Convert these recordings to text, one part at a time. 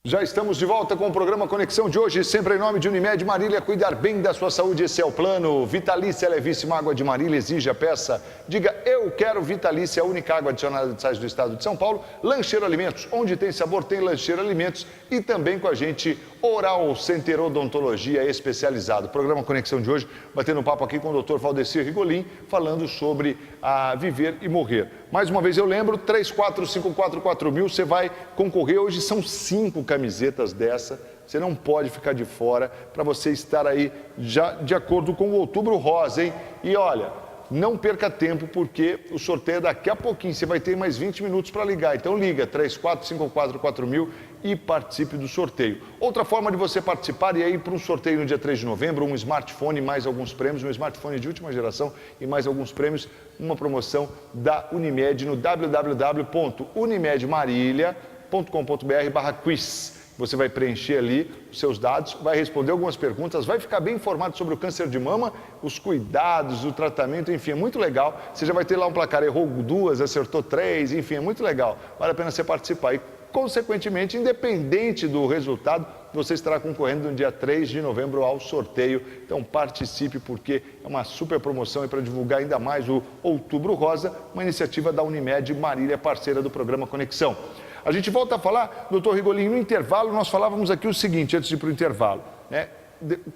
Já estamos de volta com o programa Conexão de hoje, sempre em nome de Unimed Marília, cuidar bem da sua saúde, esse é o plano. Vitalícia Levíssima Água de Marília, exija, peça, diga eu quero Vitalícia, a única água adicionada de sais do estado de São Paulo. Lancheiro Alimentos, onde tem sabor tem Lancheiro Alimentos e também com a gente Oral Center Odontologia especializado. Programa Conexão de hoje, batendo um papo aqui com o Dr. Valdecir Rigolin, falando sobre a viver e morrer. Mais uma vez eu lembro, 34544000, você vai concorrer, hoje são 5 camisetas dessa, você não pode ficar de fora, para você estar aí já de acordo com o Outubro Rosa, hein? E olha, não perca tempo, porque o sorteio é daqui a pouquinho, você vai ter mais 20 minutos para ligar, então liga, 34544000 e participe do sorteio. Outra forma de você participar é ir para um sorteio no dia 3 de novembro, um smartphone, mais alguns prêmios, um smartphone de última geração e mais alguns prêmios, uma promoção da Unimed no www.unimedmarília.com.br/quiz. Você vai preencher ali os seus dados, vai responder algumas perguntas, vai ficar bem informado sobre o câncer de mama, os cuidados, o tratamento, enfim, é muito legal. Você já vai ter lá um placar, errou 2, acertou 3, enfim, é muito legal. Vale a pena você participar. E, consequentemente, independente do resultado, você estará concorrendo no dia 3 de novembro ao sorteio. Então participe, porque é uma super promoção para divulgar ainda mais o Outubro Rosa, uma iniciativa da Unimed Marília, parceira do programa Conexão. A gente volta a falar, doutor Rigolin, no intervalo nós falávamos aqui o seguinte, antes de ir para o intervalo, né?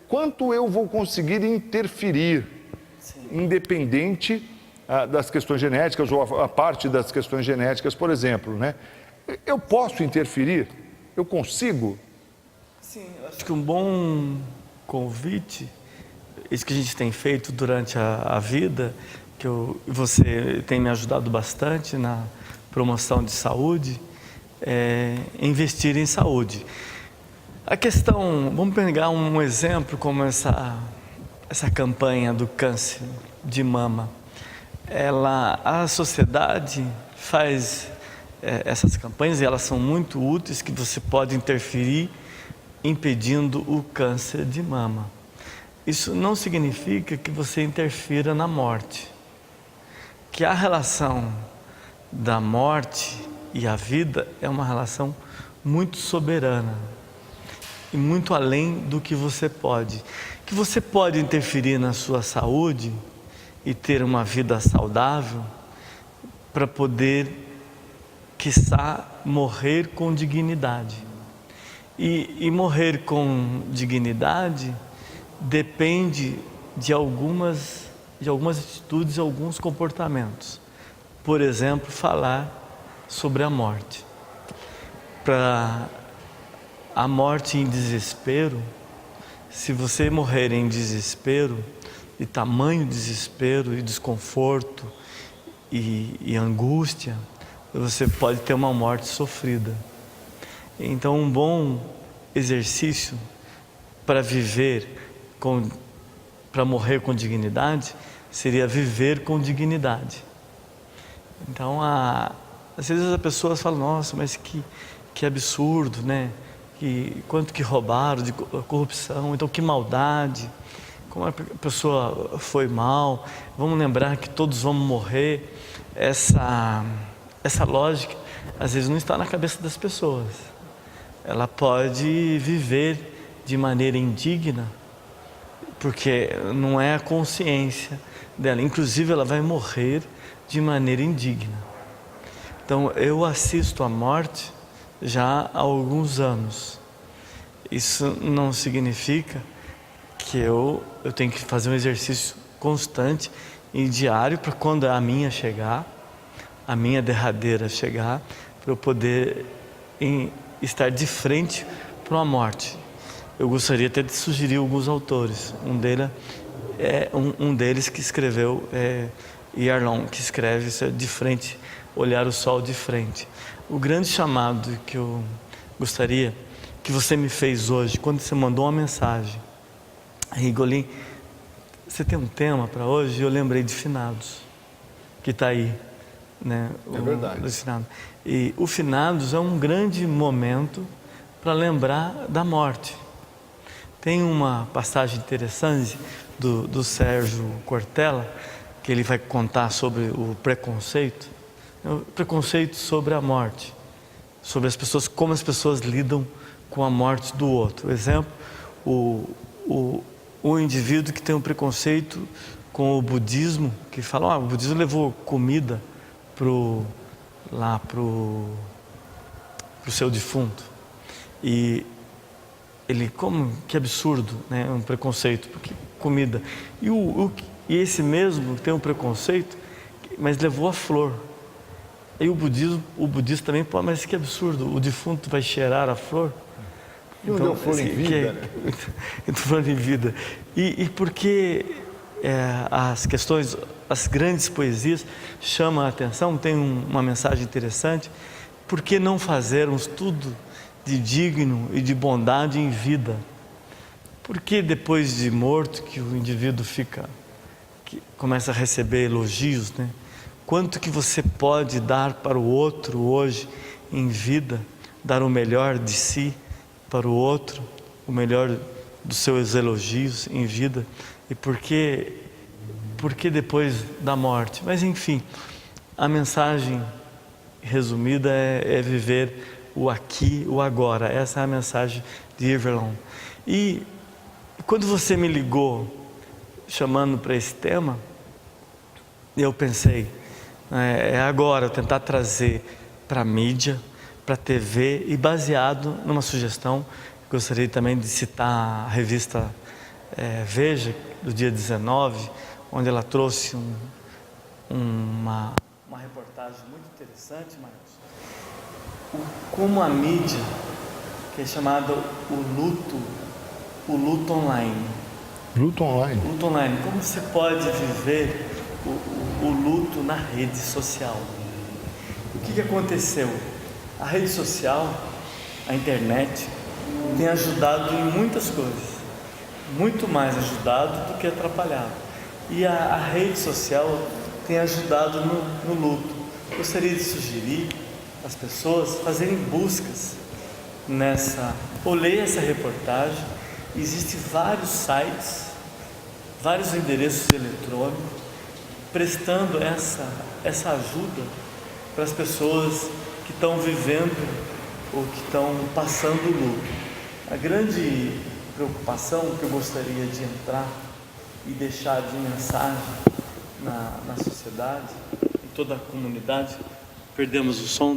Quanto eu vou conseguir interferir, independente das questões genéticas ou a parte das questões genéticas, por exemplo, né? Eu posso interferir? Eu consigo? Sim, eu acho que um bom convite, isso que a gente tem feito durante a vida, que você tem me ajudado bastante na promoção de saúde, é investir em saúde. A questão, vamos pegar um exemplo como essa campanha do câncer de mama. A sociedade faz essas campanhas e elas são muito úteis, que você pode interferir impedindo o câncer de mama. Isso não significa que você interfira na morte, que a relação da morte e a vida é uma relação muito soberana e muito além do que você pode. Que você pode interferir na sua saúde e ter uma vida saudável para poder, quiçá, morrer com dignidade. E morrer com dignidade depende de algumas atitudes, alguns comportamentos. Por exemplo, falar sobre a morte. Para a morte em desespero, se você morrer em desespero, de tamanho desespero e desconforto e angústia, você pode ter uma morte sofrida. Então, um bom exercício para para morrer com dignidade, seria viver com dignidade. Então, às vezes as pessoas falam, nossa, mas que absurdo, né? Quanto que roubaram, de corrupção, então que maldade, como a pessoa foi mal, vamos lembrar que todos vamos morrer. Essa lógica, às vezes, não está na cabeça das pessoas. Ela pode viver de maneira indigna, porque não é a consciência dela, inclusive ela vai morrer de maneira indigna. Então, eu assisto à morte já há alguns anos. Isso não significa que eu tenho que fazer um exercício constante e diário para quando a minha chegar, a minha derradeira chegar, para eu poder estar de frente para uma morte. Eu gostaria até de sugerir alguns autores. Um deles que escreveu Yarlon, que escreve de frente, olhar o sol de frente. O grande chamado que eu gostaria que você me fez hoje, quando você mandou uma mensagem, Rigolin, você tem um tema para hoje? Eu lembrei de finados, que está aí, né? É verdade. E o finados é um grande momento para lembrar da morte. Tem uma passagem interessante do Sérgio Cortella, que ele vai contar sobre o preconceito sobre a morte, sobre as pessoas, como as pessoas lidam com a morte do outro. Exemplo, o indivíduo que tem um preconceito com o budismo, que fala, o budismo levou comida pro seu defunto. E ele, que absurdo, né? Um preconceito, porque comida. E esse mesmo tem um preconceito, mas levou a flor. E o budista também, mas que absurdo, o defunto vai cheirar a flor? Não deu flor em vida, né? Flor em vida. E porque as questões, as grandes poesias chamam a atenção, tem uma mensagem interessante, por que não fazermos tudo de digno e de bondade em vida? Por que depois de morto que o indivíduo começa a receber elogios, né? Quanto que você pode dar para o outro hoje em vida, dar o melhor de si para o outro, o melhor dos seus elogios em vida, e por que depois da morte? Mas enfim, a mensagem resumida é viver o aqui, o agora. Essa é a mensagem de Yves. E quando você me ligou chamando para esse tema, eu pensei, agora tentar trazer para a mídia, para a TV, e baseado numa sugestão, gostaria também de citar a revista Veja, do dia 19, onde ela trouxe uma reportagem muito interessante, Marcos, como a mídia, que é chamada o luto online. Luto online? Luto online, como você pode viver o luto na rede social. O que aconteceu? A rede social, a internet, tem ajudado em muitas coisas, muito mais ajudado do que atrapalhado. E a rede social tem ajudado no luto. Gostaria de sugerir às pessoas fazerem buscas ou ler essa reportagem. Existem vários sites, vários endereços eletrônicos prestando essa ajuda para as pessoas que estão vivendo ou que estão passando o luto. A grande preocupação que eu gostaria de entrar e deixar de mensagem na sociedade, em toda a comunidade, perdemos o som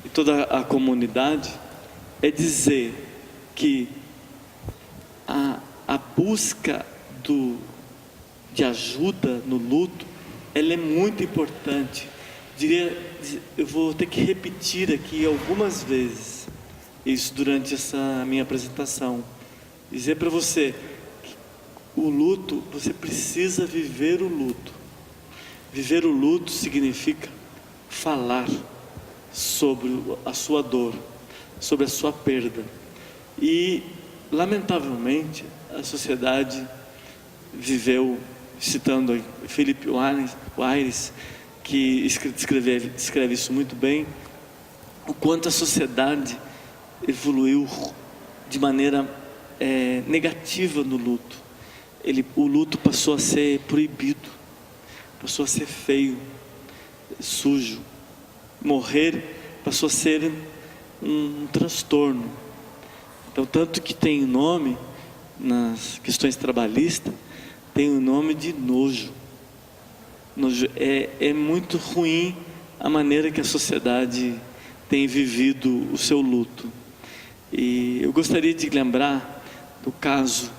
em toda a comunidade, é dizer que a busca de ajuda no luto, ela é muito importante. Eu vou ter que repetir aqui algumas vezes isso durante essa minha apresentação. Dizer para você que o luto, você precisa viver o luto. Viver o luto significa falar sobre a sua dor, sobre a sua perda. E, lamentavelmente, a sociedade viveu, citando Philip Wires, que escreve isso muito bem, o quanto a sociedade evoluiu de maneira negativa no luto. O luto passou a ser proibido, passou a ser feio, sujo. Morrer passou a ser um transtorno. Então, tanto que tem nome nas questões trabalhistas, tem o nome de nojo. É muito ruim a maneira que a sociedade tem vivido o seu luto. E eu gostaria de lembrar no caso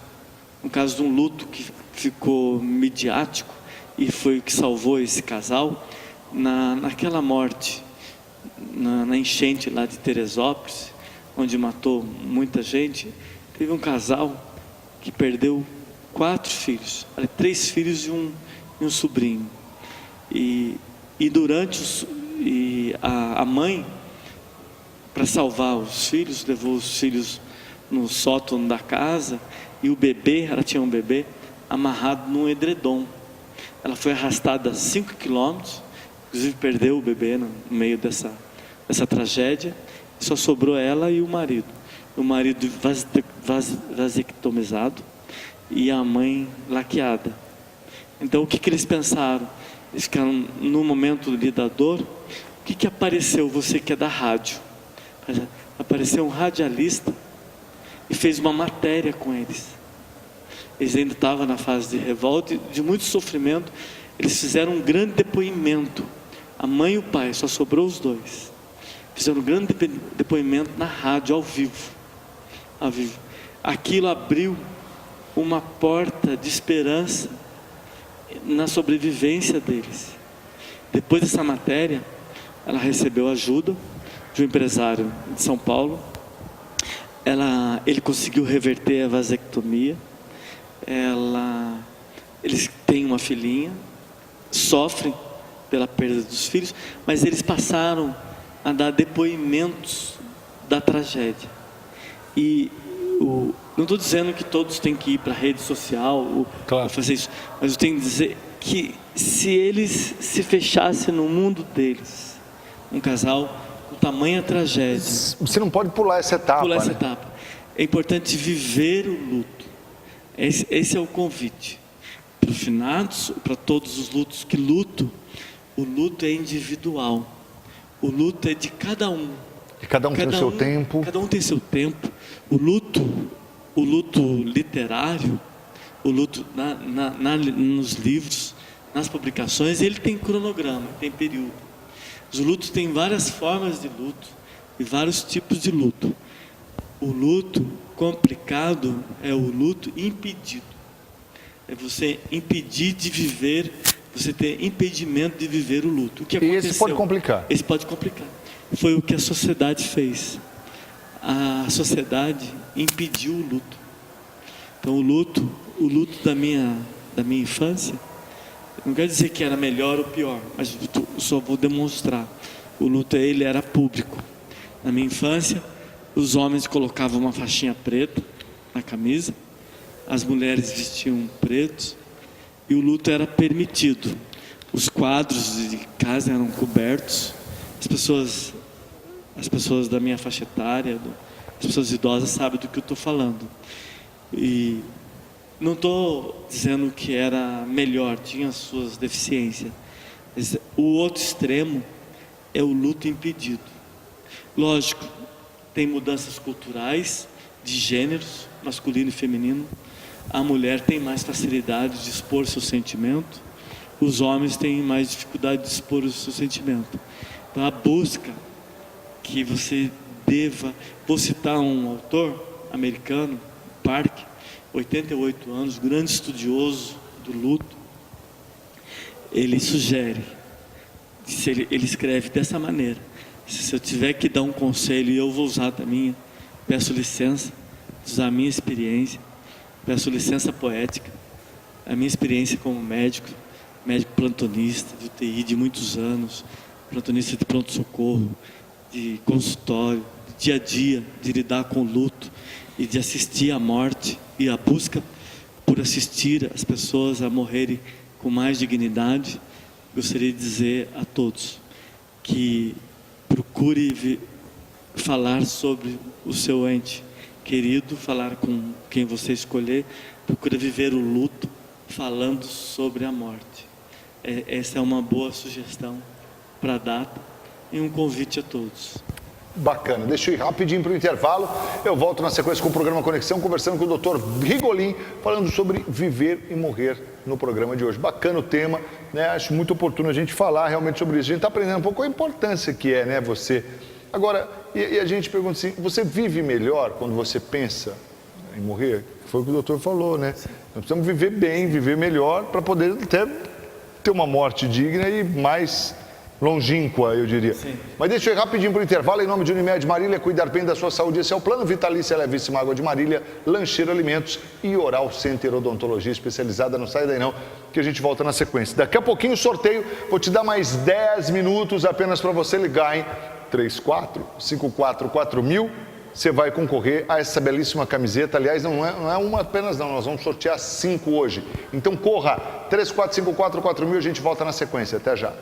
de um luto que ficou midiático e foi o que salvou esse casal naquela morte, na enchente lá de Teresópolis, onde matou muita gente. Teve um casal que perdeu 4 filhos, 3 filhos e um sobrinho. E a mãe, para salvar os filhos, levou os filhos no sótão da casa, e o bebê, ela tinha um bebê amarrado num edredom. Ela foi arrastada 5 quilômetros, inclusive perdeu o bebê no meio dessa tragédia. Só sobrou ela e o marido. O marido vasectomizado e a mãe laqueada. Então, o que eles pensaram? Eles ficaram no momento da dor. O que apareceu? Você que é da rádio, apareceu um radialista e fez uma matéria com eles. Eles ainda estavam na fase de revolta e de muito sofrimento. Eles fizeram um grande depoimento, a mãe e o pai, só sobrou os dois. Fizeram um grande depoimento na rádio, ao vivo. Aquilo abriu uma porta de esperança na sobrevivência deles. Depois dessa matéria, ela recebeu ajuda de um empresário de São Paulo. Ele conseguiu reverter a vasectomia. Eles têm uma filhinha, sofrem pela perda dos filhos, mas eles passaram a dar depoimentos da tragédia. E não estou dizendo que todos têm que ir para a rede social ou fazer isso, mas eu tenho que dizer que se eles se fechassem no mundo deles, um casal com tamanha tragédia, você não pode pular essa etapa. É importante viver o luto. Esse é o convite para os finados, para todos os lutos. O luto é individual. O luto é de cada um. E cada um tem o seu tempo. Cada um tem seu tempo. O luto literário, o luto nos livros, nas publicações, ele tem cronograma, tem período. Os lutos têm várias formas de luto e vários tipos de luto. O luto complicado é o luto impedido. É você impedir de viver, você ter impedimento de viver o luto. O que aconteceu? E esse pode complicar. Esse pode complicar. Foi o que a sociedade fez. A sociedade impediu o luto. Então o luto da minha infância, não quer dizer que era melhor ou pior, mas eu só vou demonstrar. O luto ele era público. Na minha infância, os homens colocavam uma faixinha preta na camisa, as mulheres vestiam preto e o luto era permitido. Os quadros de casa eram cobertos. As pessoas da minha faixa etária, as pessoas idosas sabem do que eu estou falando. E não estou dizendo que era melhor, tinha suas deficiências. Mas o outro extremo é o luto impedido. Lógico, tem mudanças culturais, de gêneros, masculino e feminino. A mulher tem mais facilidade de expor seu sentimento. Os homens têm mais dificuldade de expor o seu sentimento. Então a busca que você deva... Vou citar um autor americano, Park, 88 anos, grande estudioso do luto. Ele sugere, ele escreve dessa maneira: se eu tiver que dar um conselho, e eu vou usar da minha, peço licença, usar a minha experiência, peço licença poética, a minha experiência como médico plantonista de UTI de muitos anos, plantonista de pronto-socorro, de consultório, de dia a dia, de lidar com o luto e de assistir à morte e a busca por assistir as pessoas a morrerem com mais dignidade. Gostaria de dizer a todos que procure falar sobre o seu ente querido, falar com quem você escolher, procure viver o luto falando sobre a morte. Essa é uma boa sugestão para a data e um convite a todos. Bacana, deixa eu ir rapidinho para o intervalo, eu volto na sequência com o programa Conexão, conversando com o Dr. Rigolin, falando sobre viver e morrer no programa de hoje. Bacana o tema, né? Acho muito oportuno a gente falar realmente sobre isso. A gente está aprendendo um pouco a importância que é, né, você. Agora, e a gente pergunta assim, você vive melhor quando você pensa em morrer? Foi o que o doutor falou, né? Nós precisamos viver bem, viver melhor, para poder até ter uma morte digna e mais longínqua, eu diria. Sim. Mas deixa eu ir rapidinho para o intervalo. Em nome de Unimed Marília, cuidar bem da sua saúde, esse é o plano. Vitalícia Levíssima Água de Marília, Lancheiro Alimentos e Oral Center Odontologia especializada. Não sai daí não, que a gente volta na sequência. Daqui a pouquinho o sorteio, vou te dar mais 10 minutos apenas para você ligar, hein? 34544000. Você vai concorrer a essa belíssima camiseta. Aliás, não é uma apenas não, nós vamos sortear 5 hoje. Então corra, 34544000, a gente volta na sequência. Até já.